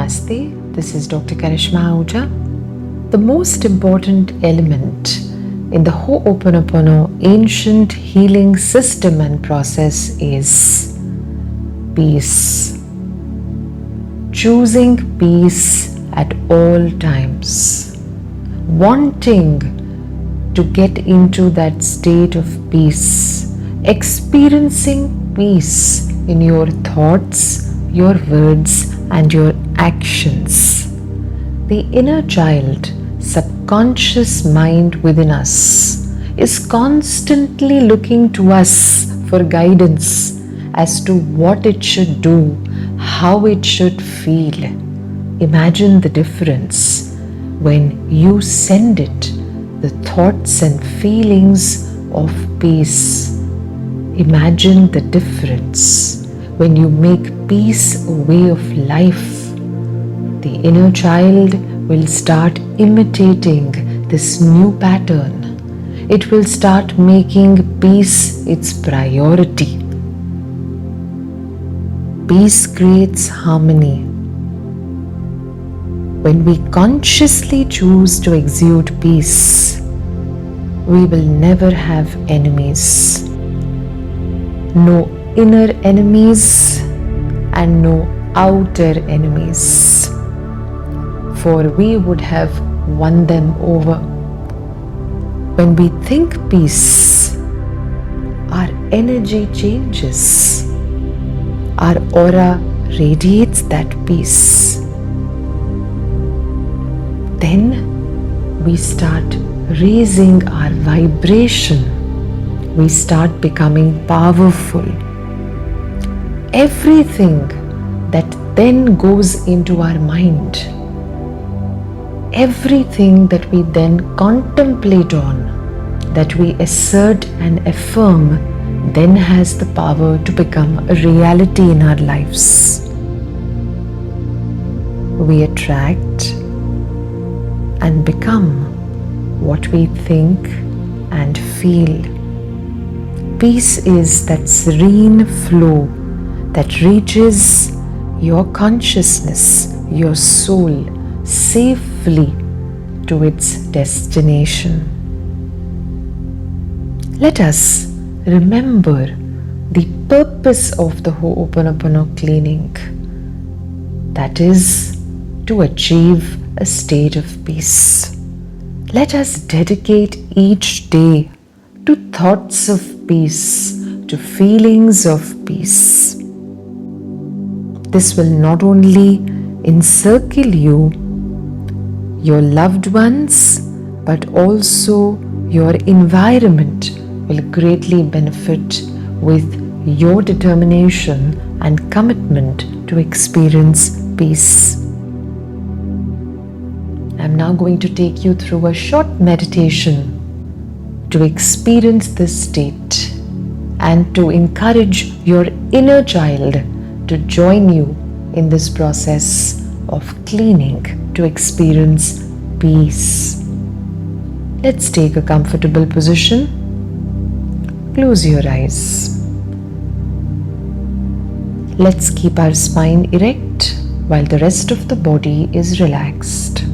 Namaste, this is Dr. Karishma Ahuja. The most important element in the oponopono ancient healing system and process is peace. Choosing peace at all times. Wanting to get into that state of peace. Experiencing peace in your thoughts, your words, and your actions. The inner child, subconscious mind within us, is constantly looking to us for guidance as to what it should do, how it should feel. Imagine the difference when you send it the thoughts and feelings of peace. Imagine the difference when you make peace a way of life. The inner child will start imitating this new pattern. It will start making peace its priority. Peace creates harmony. When we consciously choose to exude peace, we will never have enemies. No inner enemies and no outer enemies, for we would have won them over. When we think peace, our energy changes. Our aura radiates that peace. Then we start raising our vibration. We start becoming powerful. Everything that then goes into our mind, everything that we then contemplate on, that we assert and affirm, then has the power to become a reality in our lives. We attract and become what we think and feel. Peace is that serene flow that reaches your consciousness, your soul, safely to its destination. Let us remember the purpose of the Ho'oponopono cleaning, that is to achieve a state of peace. Let us dedicate each day to thoughts of peace, to feelings of peace. This will not only encircle you, your loved ones, but also your environment will greatly benefit with your determination and commitment to experience peace. I'm now going to take you through a short meditation to experience this state and to encourage your inner child to join you in this process of cleaning to experience peace. Let's take a comfortable position. Close your eyes. Let's keep our spine erect while the rest of the body is relaxed.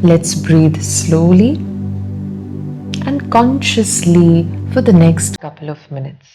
Let's breathe slowly and consciously for the next couple of minutes.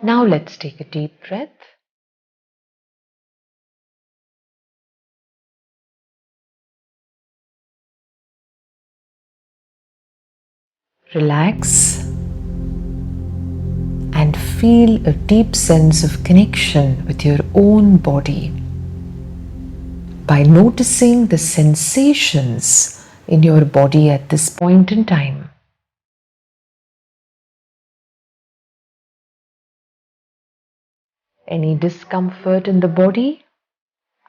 Now let's take a deep breath. Relax and feel a deep sense of connection with your own body by noticing the sensations in your body at this point in time. Any discomfort in the body?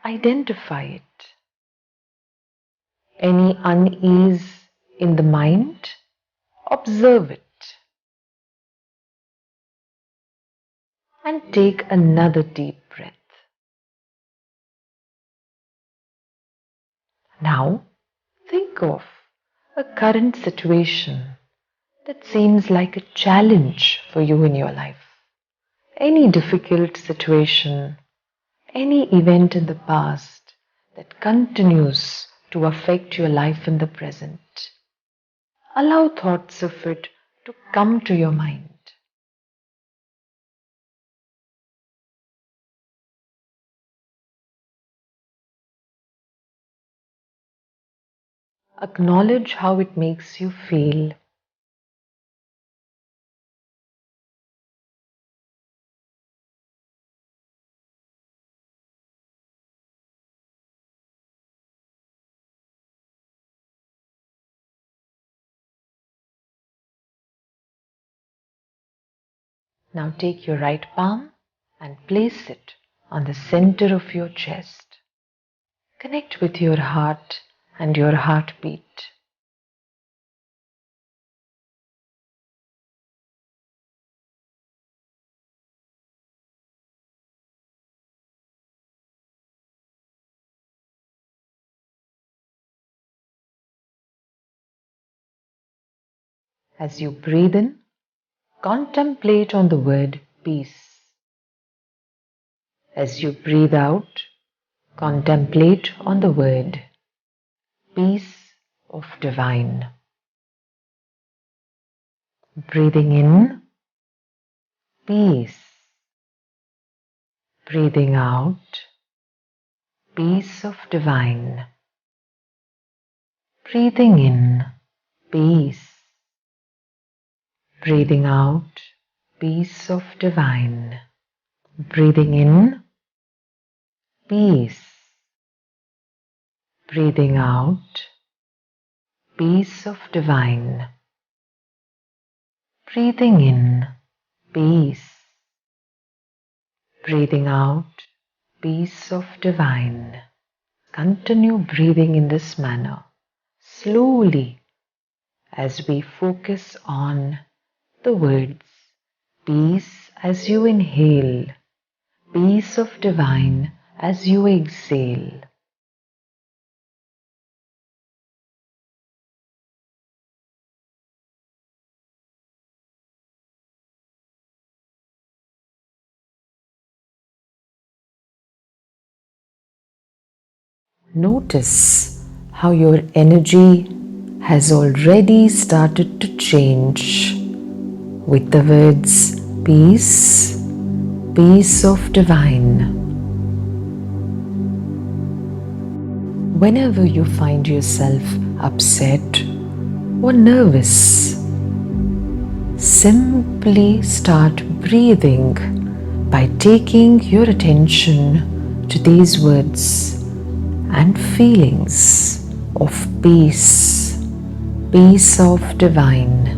Identify it. Any unease in the mind? Observe it. And take another deep breath. Now, think of a current situation that seems like a challenge for you in your life. Any difficult situation, any event in the past that continues to affect your life in the present. Allow thoughts of it to come to your mind. Acknowledge how it makes you feel. Now take your right palm and place it on the center of your chest. Connect with your heart and your heartbeat. As you breathe in, contemplate on the word peace. As you breathe out, contemplate on the word peace of divine. Breathing in, peace. Breathing out, peace of divine. Breathing in, peace. Breathing out, peace of divine. Breathing in, peace. Breathing out, peace of divine. Breathing in, peace. Breathing out, peace of divine. Continue breathing in this manner, slowly, as we focus on the words peace as you inhale, peace of divine as you exhale. Notice how your energy has already started to change with the words peace, peace of divine. Whenever you find yourself upset or nervous, simply start breathing by taking your attention to these words and feelings of peace, peace of divine.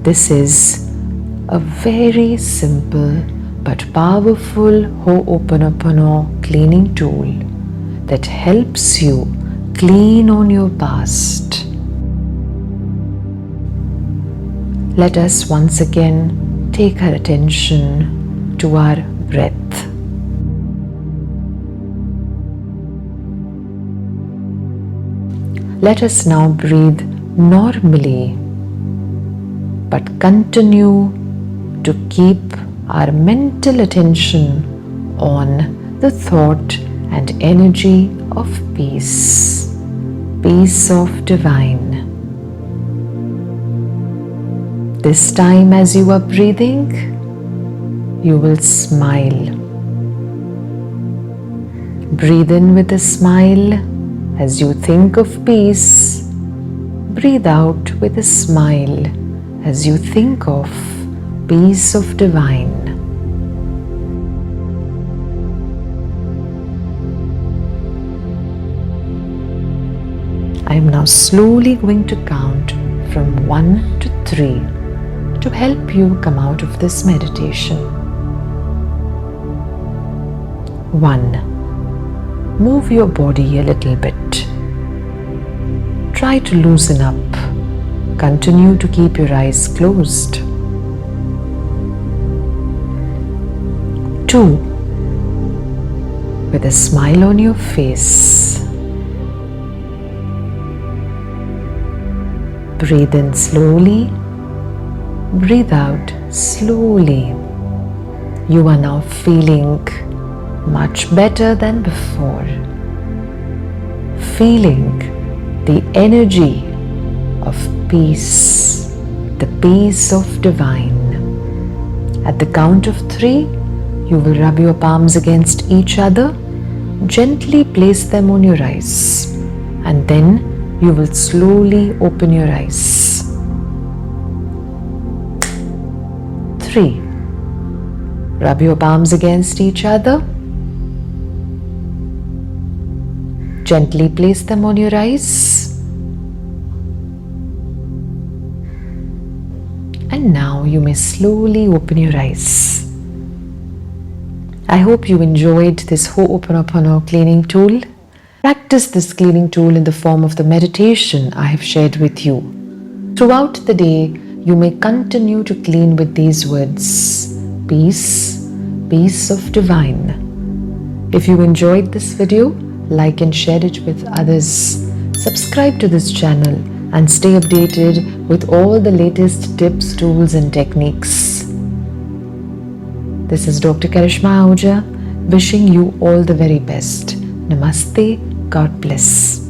This is a very simple but powerful oponopono cleaning tool that helps you clean on your past. Let us once again take our attention to our breath. Let us now breathe normally, but continue to keep our mental attention on the thought and energy of peace, peace of divine. This time as you are breathing, you will smile. Breathe in with a smile as you think of peace. Breathe out with a smile as you think of peace of divine. I am now slowly going to count from 1 to 3 to help you come out of this meditation. 1. Move your body a little bit. Try to loosen up. Continue to keep your eyes closed. 2. With a smile on your face, breathe in slowly, breathe out slowly. You are now feeling much better than before. Feeling the energy of peace, the peace of divine. At the count of 3, you will rub your palms against each other, gently place them on your eyes, and then you will slowly open your eyes. 3. Rub your palms against each other. Gently place them on your eyes. And now you may slowly open your eyes. I hope you enjoyed this oponopono cleaning tool. Practice this cleaning tool in the form of the meditation I have shared with you. Throughout the day, you may continue to clean with these words: peace, peace of divine. If you enjoyed this video, like and share it with others. Subscribe to this channel and stay updated with all the latest tips, tools and techniques. This is Dr. Karishma Ahuja wishing you all the very best. Namaste. God bless.